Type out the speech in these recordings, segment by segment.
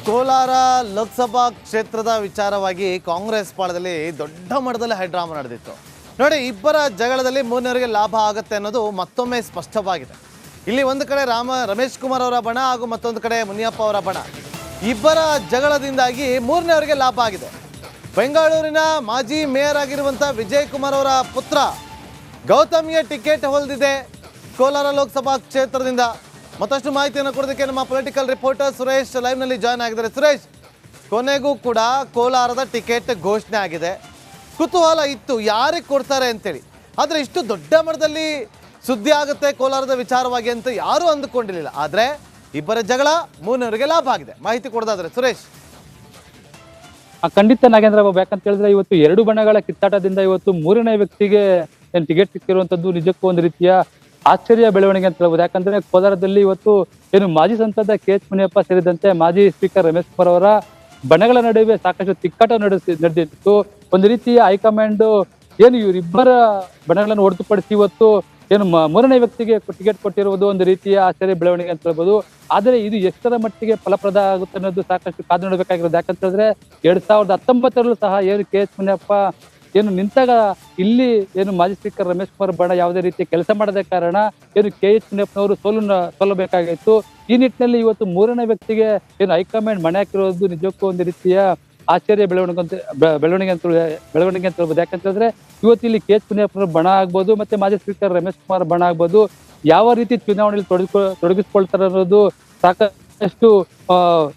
ಕೋಲಾರ ಲೋಕಸಭಾ ಕ್ಷೇತ್ರದ ವಿಚಾರವಾಗಿ ಕಾಂಗ್ರೆಸ್ ಪಾಳದಲ್ಲಿ ದೊಡ್ಡ ಮಟ್ಟದಲ್ಲಿ ಹೈಡ್ರಾಮಾ ನಡೆದಿತ್ತು. ನೋಡಿ, ಇಬ್ಬರ ಜಗಳದಲ್ಲಿ ಮೂರನೇವರಿಗೆ ಲಾಭ ಆಗುತ್ತೆ ಅನ್ನೋದು ಮತ್ತೊಮ್ಮೆ ಸ್ಪಷ್ಟವಾಗಿದೆ. ಇಲ್ಲಿ ಒಂದು ಕಡೆ ರಮೇಶ್ ಕುಮಾರ್ ಅವರ ಬಣ ಹಾಗೂ ಮತ್ತೊಂದು ಕಡೆ ಮುನಿಯಪ್ಪ ಅವರ ಬಣ. ಇಬ್ಬರ ಜಗಳದಿಂದಾಗಿ ಮೂರನೇವರಿಗೆ ಲಾಭ ಆಗಿದೆ. ಬೆಂಗಳೂರಿನ ಮಾಜಿ ಮೇಯರ್ ಆಗಿರುವಂಥ ವಿಜಯ್ ಕುಮಾರ್ ಅವರ ಪುತ್ರ ಗೌತಮ್ಗೆ ಟಿಕೆಟ್ ಹೊಲಿದಿದೆ ಕೋಲಾರ ಲೋಕಸಭಾ ಕ್ಷೇತ್ರದಿಂದ. ಮತ್ತಷ್ಟು ಮಾಹಿತಿಯನ್ನು ಕೊಡೋದಕ್ಕೆ ನಮ್ಮ ಪೊಲಿಟಿಕಲ್ ರಿಪೋರ್ಟರ್ ಸುರೇಶ್ ಲೈವ್ನಲ್ಲಿ ಜಾಯ್ನ್ ಆಗಿದ್ದಾರೆ. ಸುರೇಶ್, ಕೊನೆಗೂ ಕೂಡ ಕೋಲಾರದ ಟಿಕೆಟ್ ಘೋಷಣೆ ಆಗಿದೆ. ಕುತೂಹಲ ಇತ್ತು ಯಾರಿಗೆ ಕೊಡ್ತಾರೆ ಅಂತೇಳಿ, ಆದರೆ ಇಷ್ಟು ದೊಡ್ಡ ಮಟ್ಟದಲ್ಲಿ ಸುದ್ದಿ ಆಗುತ್ತೆ ಕೋಲಾರದ ವಿಚಾರವಾಗಿ ಅಂತ ಯಾರೂ ಅಂದುಕೊಂಡಿರಲಿಲ್ಲ. ಆದರೆ ಇಬ್ಬರ ಜಗಳ ಮೂರನೇವರಿಗೆ ಲಾಭ ಆಗಿದೆ. ಮಾಹಿತಿ ಕೊಡೋದಾದ್ರೆ ಸುರೇಶ್. ಖಂಡಿತ ನಾಗೇಂದ್ರ ಬಾಬು, ಯಾಕಂತ ಹೇಳಿದ್ರೆ ಇವತ್ತು ಎರಡು ಬಣಗಳ ಕಿತ್ತಾಟದಿಂದ ಇವತ್ತು ಮೂರನೇ ವ್ಯಕ್ತಿಗೆ ಟಿಕೆಟ್ ಸಿಕ್ಕಿರುವಂತದ್ದು ನಿಜಕ್ಕೂ ಒಂದು ರೀತಿಯ ಆಶ್ಚರ್ಯ ಬೆಳವಣಿಗೆ ಅಂತ ಹೇಳ್ಬೋದು. ಯಾಕಂದ್ರೆ ಕೋಲಾರದಲ್ಲಿ ಇವತ್ತು ಮಾಜಿ ಸಂಸದ KH ಮುನಿಯಪ್ಪ ಸೇರಿದಂತೆ ಮಾಜಿ ಸ್ಪೀಕರ್ ರಮೇಶ್ ಕುಮಾರ್ ಅವರ ಬಣಗಳ ನಡುವೆ ಸಾಕಷ್ಟು ತಿಕ್ಕಾಟ ನಡೆದಿತ್ತು. ಒಂದು ರೀತಿಯ ಹೈಕಮಾಂಡ್ ಇವರಿಬ್ಬರ ಬಣಗಳನ್ನು ಹೊರತುಪಡಿಸಿ ಇವತ್ತು ಮೂರನೇ ವ್ಯಕ್ತಿಗೆ ಟಿಕೆಟ್ ಕೊಟ್ಟಿರುವುದು ಒಂದು ರೀತಿಯ ಆಶ್ಚರ್ಯ ಬೆಳವಣಿಗೆ ಅಂತ ಹೇಳ್ಬೋದು. ಆದರೆ ಇದು ಎಷ್ಟರ ಮಟ್ಟಿಗೆ ಫಲಪ್ರದ ಆಗುತ್ತೆ ಅನ್ನೋದು ಸಾಕಷ್ಟು ಕಾದು ನೋಡಬೇಕಾಗಿರೋದು. ಯಾಕಂತ ಹೇಳಿದ್ರೆ 2019 ಸಹ KH ಮುನಿಯಪ್ಪ ನಿಂತಾಗ ಇಲ್ಲಿ ಮಾಜಿ ಸ್ಪೀಕರ್ ರಮೇಶ್ ಕುಮಾರ್ ಬಣ ಯಾವುದೇ ರೀತಿ ಕೆಲಸ ಮಾಡದ ಕಾರಣ KH ಮುನಿಯಪ್ಪನವರು ಸೋಲಬೇಕಾಗಿತ್ತು. ಈ ನಿಟ್ಟಿನಲ್ಲಿ ಇವತ್ತು ಮೂರನೇ ವ್ಯಕ್ತಿಗೆ ಹೈಕಮಾಂಡ್ ಮಣೆ ಹಾಕಿರೋದು ನಿಜಕ್ಕೂ ಒಂದು ರೀತಿಯ ಆಶ್ಚರ್ಯ ಬೆಳವಣಿಗೆ ಅಂತ ಹೇಳ್ಬೋದು. ಯಾಕಂತ ಹೇಳಿದ್ರೆ ಇವತ್ತು ಇಲ್ಲಿ KH ಮುನಿಯಪ್ಪನವರು ಬಣ ಆಗ್ಬೋದು, ಮತ್ತೆ ಮಾಜಿ ಸ್ಪೀಕರ್ ರಮೇಶ್ ಕುಮಾರ್ ಬಣ ಆಗ್ಬೋದು, ಯಾವ ರೀತಿ ಚುನಾವಣೆಯಲ್ಲಿ ತೊಡಗಿಸ್ಕೊಳ್ತಾರೆ ಅನ್ನೋದು ಸಾಕಷ್ಟು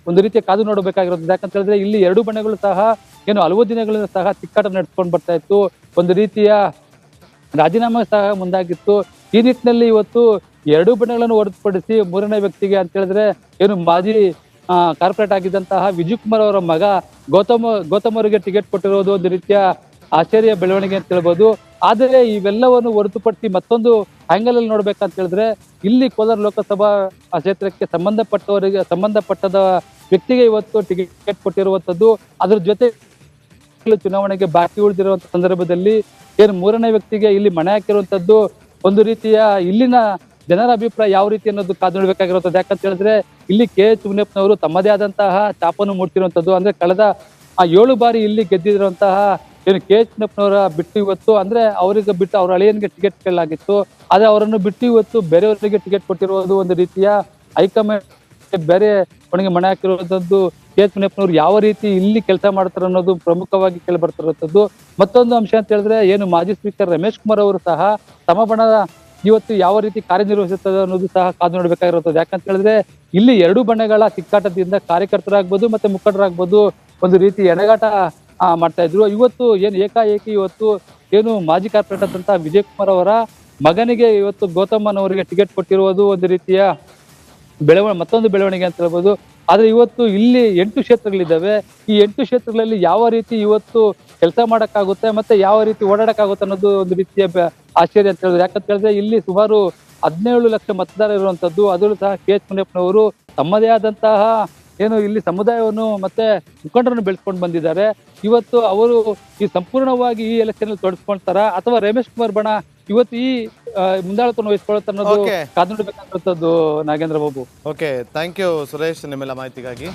ಒಂದು ರೀತಿಯ ಕಾದು ನೋಡಬೇಕಾಗಿರೋದು. ಯಾಕಂತ ಹೇಳಿದ್ರೆ ಇಲ್ಲಿ ಎರಡು ಬಣಗಳು ಸಹ ಹಲವು ದಿನಗಳಿಂದ ಸಹ ತಿಕ್ಕಾಟ ನಡೆಸ್ಕೊಂಡು ಬರ್ತಾ ಇತ್ತು. ಒಂದು ರೀತಿಯ ರಾಜೀನಾಮೆ ಸಹ ಮುಂದಾಗಿತ್ತು. ಈ ನಿಟ್ಟಿನಲ್ಲಿ ಇವತ್ತು ಎರಡು ಬಣಗಳನ್ನು ಹೊರತುಪಡಿಸಿ ಮೂರನೇ ವ್ಯಕ್ತಿಗೆ ಅಂತ ಹೇಳಿದ್ರೆ ಮಾಜಿ ಕಾರ್ಪೊರೇಟ್ ಆಗಿದ್ದಂತಹ ವಿಜಯ್ ಕುಮಾರ್ ಅವರ ಮಗ ಗೌತಮ್ ಅವರಿಗೆ ಟಿಕೆಟ್ ಕೊಟ್ಟಿರೋದು ಒಂದು ರೀತಿಯ ಆಶ್ಚರ್ಯ ಬೆಳವಣಿಗೆ ಅಂತ ಹೇಳ್ಬೋದು. ಆದರೆ ಇವೆಲ್ಲವನ್ನು ಹೊರತುಪಡಿಸಿ ಮತ್ತೊಂದು ಆಂಗಲ್ ಅಲ್ಲಿ ನೋಡ್ಬೇಕಂತ ಹೇಳಿದ್ರೆ ಇಲ್ಲಿ ಕೋಲಾರ ಲೋಕಸಭಾ ಕ್ಷೇತ್ರಕ್ಕೆ ಸಂಬಂಧಪಟ್ಟದ ವ್ಯಕ್ತಿಗೆ ಇವತ್ತು ಟಿಕೆಟ್ ಕೊಟ್ಟಿರುವಂತದ್ದು. ಅದ್ರ ಜೊತೆ ಚುನಾವಣೆಗೆ ಬಾಕಿ ಉಳಿದಿರುವಂತ ಸಂದರ್ಭದಲ್ಲಿ ಮೂರನೇ ವ್ಯಕ್ತಿಗೆ ಇಲ್ಲಿ ಮಣೆ ಹಾಕಿರುವಂತದ್ದು ಒಂದು ರೀತಿಯ ಇಲ್ಲಿನ ಜನರ ಅಭಿಪ್ರಾಯ ಯಾವ ರೀತಿ ಅನ್ನೋದು ಕಾದು ನೋಡ್ಬೇಕಾಗಿರುತ್ತದೆ. ಯಾಕಂತ ಹೇಳಿದ್ರೆ ಇಲ್ಲಿ KH ಮುನಿಯಪ್ಪನವರು ತಮ್ಮದೇ ಆದಂತಹ ಚಾಪನ್ನು ಮೂಡ್ತಿರುವಂತದ್ದು. ಅಂದ್ರೆ ಕಳೆದ 7 ಬಾರಿ ಇಲ್ಲಿ ಗೆದ್ದಿರುವಂತಹ KH ಮುನಿಯಪ್ಪನವರ ಬಿಟ್ಟು ಇವತ್ತು ಅಂದ್ರೆ ಅವರಿಗೆ ಬಿಟ್ಟು ಅವ್ರ ಅಳಿಯನ್ಗೆ ಟಿಕೆಟ್ ಕೇಳಲಾಗಿತ್ತು. ಆದ್ರೆ ಅವರನ್ನು ಬಿಟ್ಟು ಇವತ್ತು ಬೇರೆಯವರಿಗೆ ಟಿಕೆಟ್ ಕೊಟ್ಟಿರುವುದು ಒಂದು ರೀತಿಯ ಹೈಕಮಾಂಡ್ ಬೇರೆ ಅವನಿಗೆ ಮಣೆ ಹಾಕಿರುವಂತದ್ದು. KH ಮುನಿಯಪ್ಪನವರು ಯಾವ ರೀತಿ ಇಲ್ಲಿ ಕೆಲಸ ಮಾಡ್ತಾರೆ ಅನ್ನೋದು ಪ್ರಮುಖವಾಗಿ ಕೇಳಿ ಬರ್ತಿರುವಂತದ್ದು. ಮತ್ತೊಂದು ಅಂಶ ಅಂತ ಹೇಳಿದ್ರೆ ಮಾಜಿ ಸ್ಪೀಕರ್ ರಮೇಶ್ ಕುಮಾರ್ ಅವರು ಸಹ ತಮ್ಮ ಬಣದ ಇವತ್ತು ಯಾವ ರೀತಿ ಕಾರ್ಯನಿರ್ವಹಿಸುತ್ತದೆ ಅನ್ನೋದು ಸಹ ಕಾದು ನೋಡ್ಬೇಕಾಗಿರುತ್ತದೆ. ಯಾಕಂತ ಹೇಳಿದ್ರೆ ಇಲ್ಲಿ ಎರಡು ಬಣಗಳ ತಿಕ್ಕಾಟದಿಂದ ಕಾರ್ಯಕರ್ತರಾಗ್ಬೋದು ಮತ್ತೆ ಮುಖಂಡರಾಗ್ಬೋದು ಒಂದು ರೀತಿ ಎಣಗಾಟ ಮಾಡ್ತಾ ಇದ್ರು. ಇವತ್ತು ಏಕಾಏಕಿ ಇವತ್ತು ಮಾಜಿ ಕಾರ್ಪೊರೇಟರ್ ಅಂತ ವಿಜಯ್ ಕುಮಾರ್ ಅವರ ಮಗನಿಗೆ ಇವತ್ತು ಗೌತಮ್ಮನವರಿಗೆ ಟಿಕೆಟ್ ಕೊಟ್ಟಿರುವುದು ಒಂದು ರೀತಿಯ ಮತ್ತೊಂದು ಬೆಳವಣಿಗೆ ಅಂತ ಹೇಳ್ಬೋದು. ಆದ್ರೆ ಇವತ್ತು ಇಲ್ಲಿ 8 ಕ್ಷೇತ್ರಗಳಿದ್ದಾವೆ. ಈ 8 ಕ್ಷೇತ್ರಗಳಲ್ಲಿ ಯಾವ ರೀತಿ ಇವತ್ತು ಕೆಲಸ ಮಾಡಕ್ಕಾಗುತ್ತೆ ಮತ್ತೆ ಯಾವ ರೀತಿ ಓಡಾಡಕ್ಕಾಗುತ್ತೆ ಅನ್ನೋದು ಒಂದು ರೀತಿಯ ಆಶ್ಚರ್ಯ ಅಂತ ಹೇಳಿದ್ರೆ. ಯಾಕಂತ ಹೇಳಿದ್ರೆ ಇಲ್ಲಿ ಸುಮಾರು 17 ಲಕ್ಷ ಮತದಾರ ಇರುವಂತದ್ದು. ಅದರಲ್ಲೂ ಸಹ KH ಮುನಿಯಪ್ಪನವರು ತಮ್ಮದೇ ಆದಂತಹ ಇಲ್ಲಿ ಸಮುದಾಯವನ್ನು ಮತ್ತೆ ಮುಖಂಡರನ್ನು ಬೆಳೆಸ್ಕೊಂಡು ಬಂದಿದ್ದಾರೆ. ಇವತ್ತು ಅವರು ಈ ಸಂಪೂರ್ಣವಾಗಿ ಈ ಎಲೆಕ್ಷನ್ ಅಲ್ಲಿ ತೊಡಸ್ಕೊಳ್ತಾರ ಅಥವಾ ರಮೇಶ್ ಕುಮಾರ್ ಬಣ ಇವತ್ತು ಈ ಮುಂದಾಳತ್ವವನ್ನು ವಹಿಸ್ಕೊಳ್ತಾರೆ ಅನ್ನೋದು ಕಾದು ನೋಡಬೇಕಾಗಿರುವಂತದ್ದು Nagendra Babu. Okay, thank you Suresh ನಿಮ್ಮೆಲ್ಲ ಮಾಹಿತಿಗಾಗಿ.